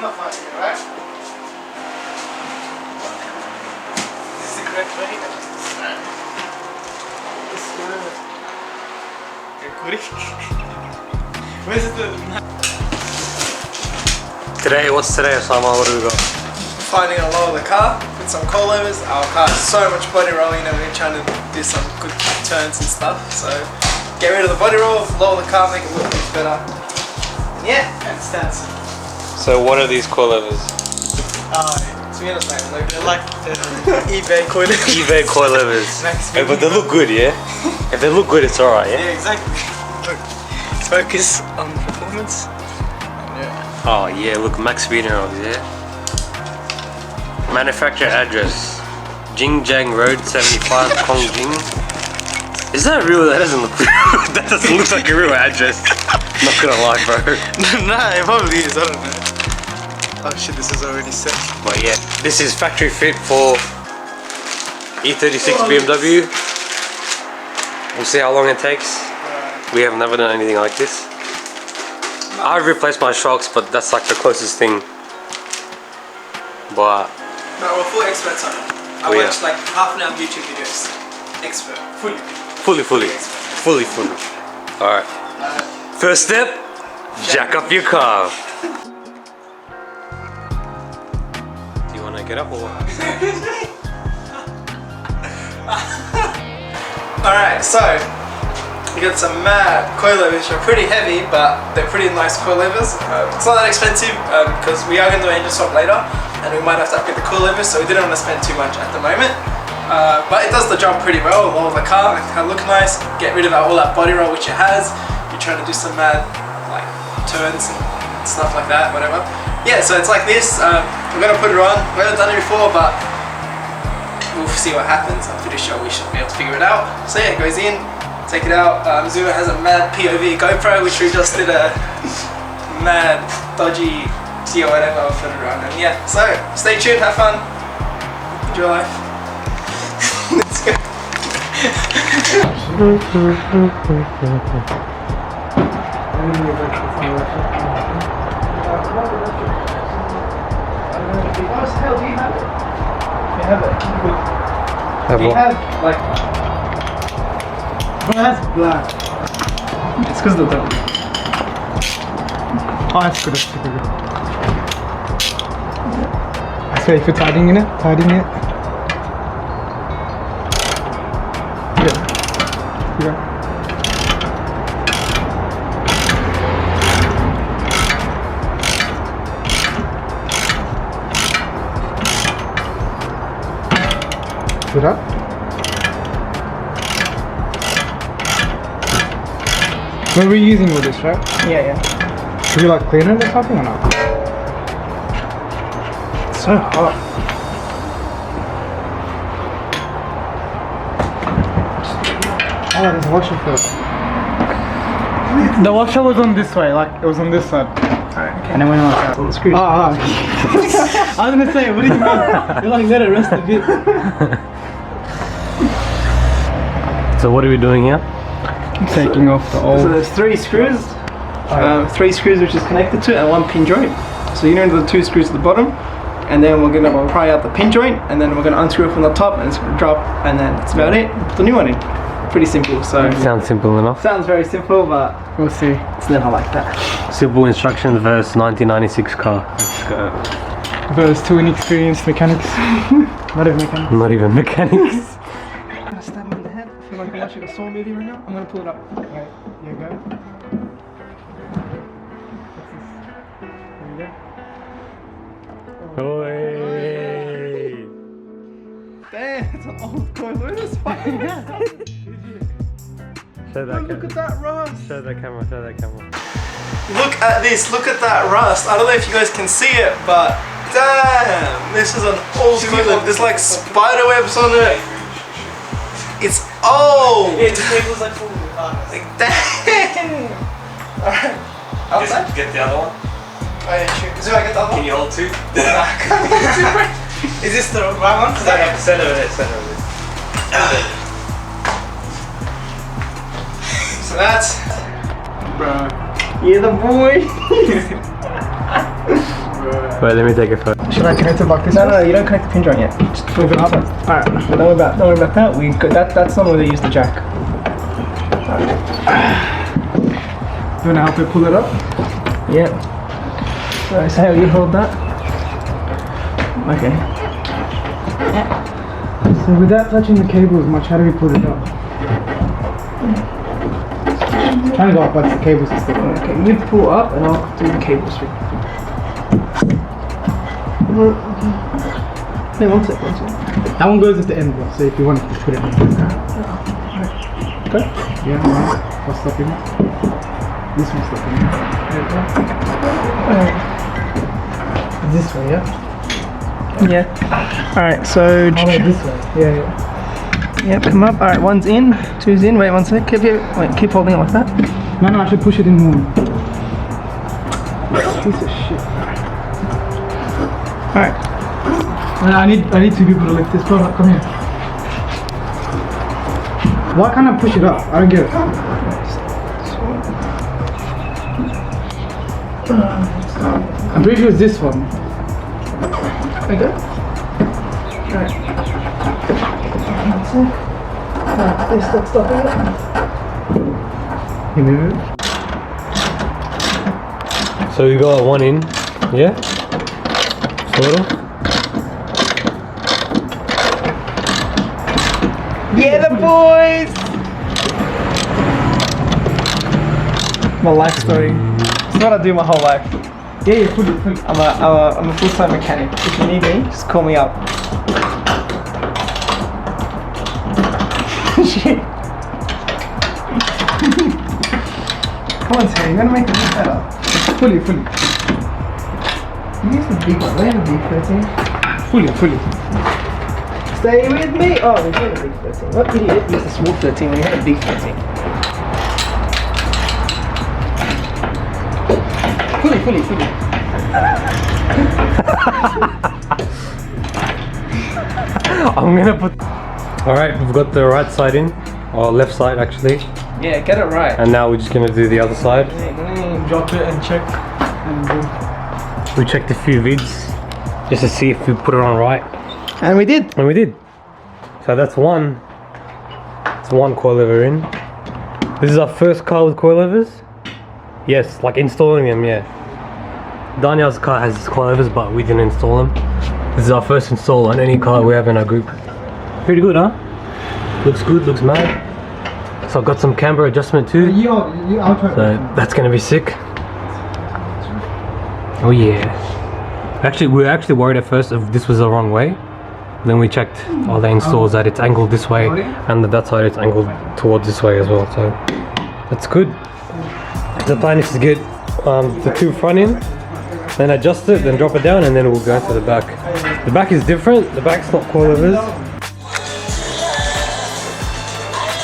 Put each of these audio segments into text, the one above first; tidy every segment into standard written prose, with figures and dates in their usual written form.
not funny, right? This is the correct way. Where's the... Today, what's today, Osama? What do we got? Finding a lower the car with some coilovers. Our car has so much body rolling and we're trying to do some good turns and stuff. So get rid of the body roll, lower the car, make it look much better. And yeah, and stats. So what are these coilovers? To be honest, mate, they're like the eBay coilovers. eBay coilovers. Hey, but they look good, yeah? If they look good, it's alright, yeah? Yeah, exactly. Look, focus on performance. Yeah. Oh yeah, look, max minerals, yeah? Manufacturer address. Jinjiang Road 75, Kongjing. Is that real? That doesn't look real. That doesn't look like a real address. Not gonna lie, bro. Nah, it probably is, I don't know. Oh shit, this is already set. But yeah, this is factory fit for E36 BMW. We'll see how long it takes. We have never done anything like this. I've replaced my shocks, but that's like the closest thing. But no, we're full experts on it. I watched like half an hour YouTube videos. Expert. Fully. Alright. First step, jack up your car. Do you want to get up or what? Alright, so we got some mad coilovers which are pretty heavy, but they're pretty nice coilovers. It's not that expensive because we are going to do engine swap later and we might have to upgrade the coilovers, so we didn't want to spend too much at the moment. But it does the job pretty well. Lower the car, make the car look nice, get rid of all that body roll which it has. You're trying to do some mad like turns and stuff like that, whatever. Yeah, so it's like this. We're going to put it on. We haven't done it before, but we'll see what happens. I'm pretty sure we should be able to figure it out. So yeah, it goes in, take it out. Zuma has a mad POV GoPro, which we just did a mad dodgy or whatever. I'll put it around. And yeah, so stay tuned, have fun, enjoy life. Let's go. What the hell do you have it? You have it. Have you what? have like. Well, that's black. It's because of the. Oh, that's good. That's super good. So if you're tidying it. Yeah. Good up. What are we using with this, right? Yeah. Should we like clean it or something or not? It's so hot. Oh, there's a washer first. The washer was on this way, like it was on this side. Alright, okay. And then went like that. So the screws. I was gonna say, what do you mean? You like let it rest a bit. So what are we doing here? Taking off the old. So there's 3 screws. 3 screws which is connected to it and 1 pin joint. So you know the 2 screws at the bottom, and then we're gonna pry out the pin joint, and then we're gonna unscrew it from the top, and it's gonna drop, and then that's about it. Put the new one in. Pretty simple. So sounds simple enough. Sounds very simple, but we'll see. It's never like that. Simple instructions versus 1996 car. Let's go. Versus 2 inexperienced mechanics. Not even mechanics. Not even mechanics. I'm gonna stab him in the head. I feel like I'm watching a Saw movie right now. I'm gonna pull it up. Okay, here you go. There you go. Oi. Damn, it's an old coilover. It's fucking bad. Show that camera. Look at that rust. Show that camera. Look at this. Look at that rust. I don't know if you guys can see it, but damn, this is an old coilover. There's like spider webs on it. It's old. Yeah, the cable's like full. Like damn. Alright. Outside? Get the other one. Oh yeah, sure. So I get the other one? Can you hold 2? Is this the right one? Center of it. So that's... Bro. You're the boy. Wait, let me take a photo. Should I connect it like this? No, you don't connect the pin joint yet. Just move it up. Alright, don't worry about that. That's not where they use the jack. You wanna help me pull it up? Yeah. So how you hold that? Okay. So without touching the cables much, how do we pull it up? Trying to go up, but the cables are still on. Okay, you pull up and I'll do the cables for you. Hey, one sec. That one goes at the end, bro, so if you want to put it in. Okay? Yeah, right. I'll stop in. This one's stopping. This way, yeah? Yeah. Alright, so... this way. Yeah. Yep, come up. Alright, one's in, two's in. Wait one sec. Keep holding it like that. No, I should push it in more. Piece of shit. Alright. I need two people to lift this. Come here. Why can't I push it up? I don't get it. I'm pretty sure it's this one. Okay. Alright. Stop it. You move it. So we got one in, yeah? Sort of. Yeah, the boys! My life story. It's what I do my whole life. Yeah, fully. I'm a full-time mechanic. If you need me, just call me up. Shit. Come on, Terry, you're gonna make it better. Fully. Use the big one. Where the big 13? Fully. Stay with me. Oh, we had a big 13. What idiot used a small 13 when you had a big 13? Fully. I'm gonna put... Alright, we've got the right side in, or left side actually. Yeah, get it right. And now we're just gonna do the other side. Drop it and check. We checked a few vids just to see if we put it on right. And we did. So that's one. It's one coilover in. This is our first car with coilovers. Yes, like installing them, yeah. Daniel's car has coilovers, but we didn't install them. This is our first install on any car we have in our group. Pretty good, huh? Looks good, looks mad. So I've got some camber adjustment too. So that's gonna be sick. Oh yeah. Actually, we were actually worried at first if this was the wrong way. Then we checked all the installs that it's angled this way, and that side it's angled towards this way as well. So that's good. The plan is to get the two front in, then adjust it, then drop it down, and then we'll go to the back. The back is different. The back's not coilovers.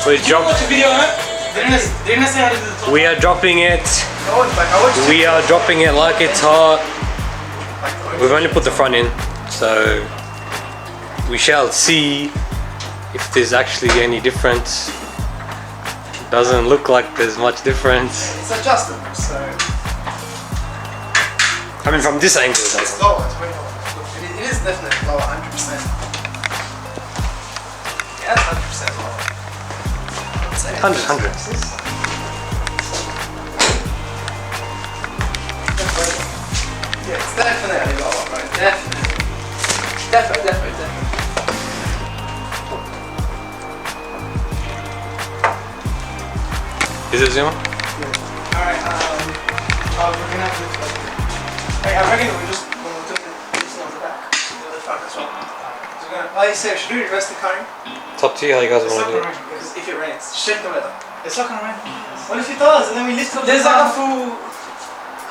We are dropping it. We are dropping it like it's hot. We've only put the front in, so we shall see if there's actually any difference. Doesn't look like there's much difference. It's adjustable, so... I mean, from this angle it doesn't. It's lower, it's way lower. It is definitely lower, 100%. Yeah, it's 100% lower. 100. Yeah, it's definitely lower, right? Definitely. Is it zoom? Yeah. Alright, we're gonna have to lift it. Hey, I reckon we're just gonna do this on the back. Do the front as well. So we're gonna, like you said, should we reverse the car? It's up to you how you guys It's want not to do gonna it. rain, because if it rains, check the weather. It's not gonna rain. What if it does, and then we lift up the car? There's like a full...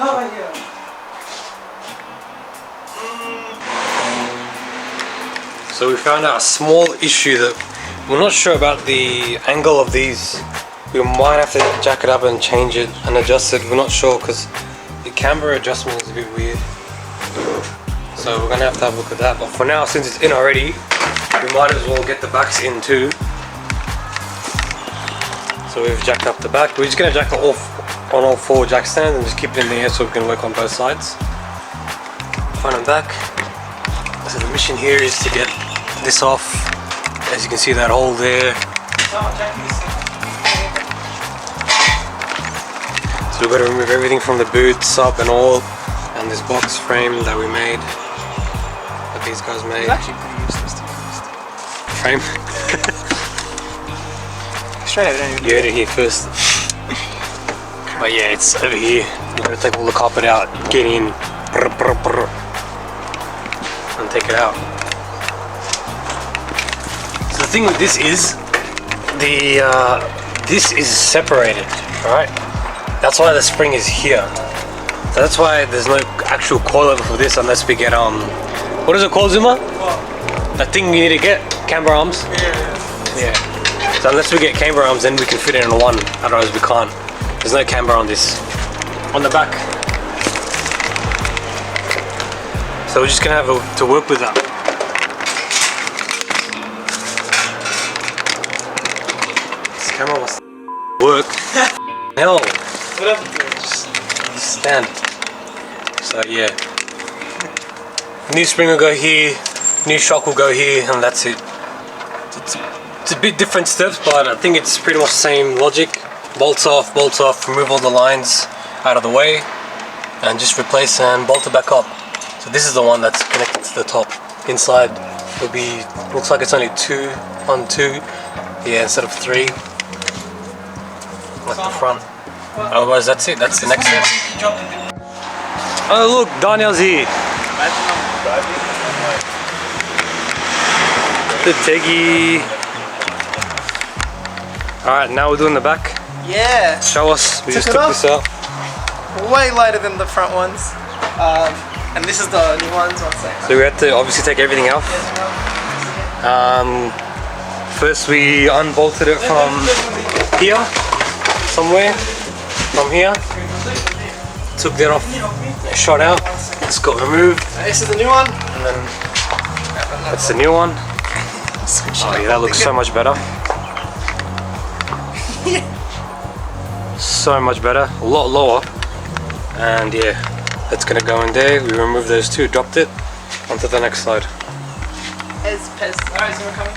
How about here? So we found out a small issue that we're not sure about the angle of these. We might have to jack it up and change it and adjust it. We're not sure because the camber adjustment is a bit weird. So we're gonna have to have a look at that. But for now, since it's in already, we might as well get the backs in too. So we've jacked up the back. We're just gonna jack it off on all four jack stands and just keep it in the air so we can work on both sides. front and back. So the mission here is to get this off. As you can see, that hole there. So we've got to remove everything from the boot, sub and all, and this box frame that we made, that these guys made. It's actually pretty useless to be honest. Frame? Straight out, don't even You heard it here first. But yeah, it's over here. We're going to take all the carpet out, get in, and take it out. So the thing with this is, this is separated, right? That's why the spring is here. So that's why there's no actual coilover for this unless we get what is it called, Zuma? What? That thing you need to get, camber arms. Yeah. So unless we get camber arms, then we can fit it in one. Otherwise we can't. There's no camber on this. On the back. So we're just gonna have to work with that. This camera must work. Hell. What happened to it? Just Stand. So yeah. New spring will go here, new shock will go here, and that's it. It's a bit different steps, but I think it's pretty much the same logic. Bolts off, remove all the lines out of the way, and just replace and bolt it back up. So this is the one that's connected to the top. Inside will be, looks like it's only 2 on 2, yeah, instead of 3, like the front. Otherwise that's it, that's the next step. Oh look, Daniel's here. The Teggy. Alright, now we're doing the back. yeah, Show us, we just Took took it this out. way lighter than the front ones. And this is the new ones. One sec. So we had to obviously take everything out. First we unbolted it from here, somewhere, from here. Took that off, shot out, it's got removed. This is the new one. And then that's the new one. Oh yeah, that looks so much better. So much better, a lot lower. And yeah, that's gonna go in there. We removed those two, dropped it onto the next slide. Pez. Alright, so we're coming.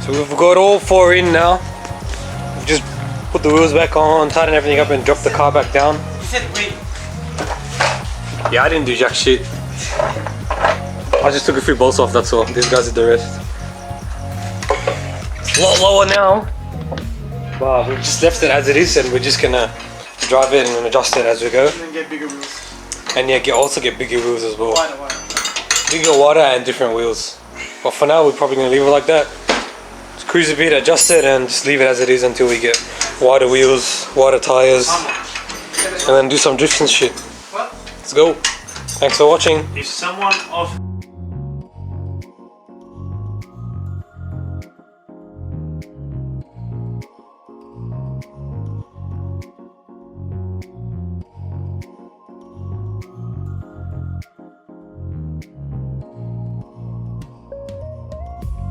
So we've got all 4 in now. We've just put the wheels back on, tighten everything up and drop the car back down. You said wait. Yeah, I didn't do jack shit. I just took a few bolts off, that's all. These guys did the rest. It's a lot lower now. But we've just left it as it is and we're just gonna drive it and adjust it as we go. And then get bigger wheels. And yeah, also get bigger wheels as well. Wider. Bigger, wider and different wheels. But for now we're probably gonna leave it like that. Just cruise a bit, adjust it and just leave it as it is until we get wider wheels, wider tires. And then do some drifts and shit. What? Let's go. Thanks for watching. If someone of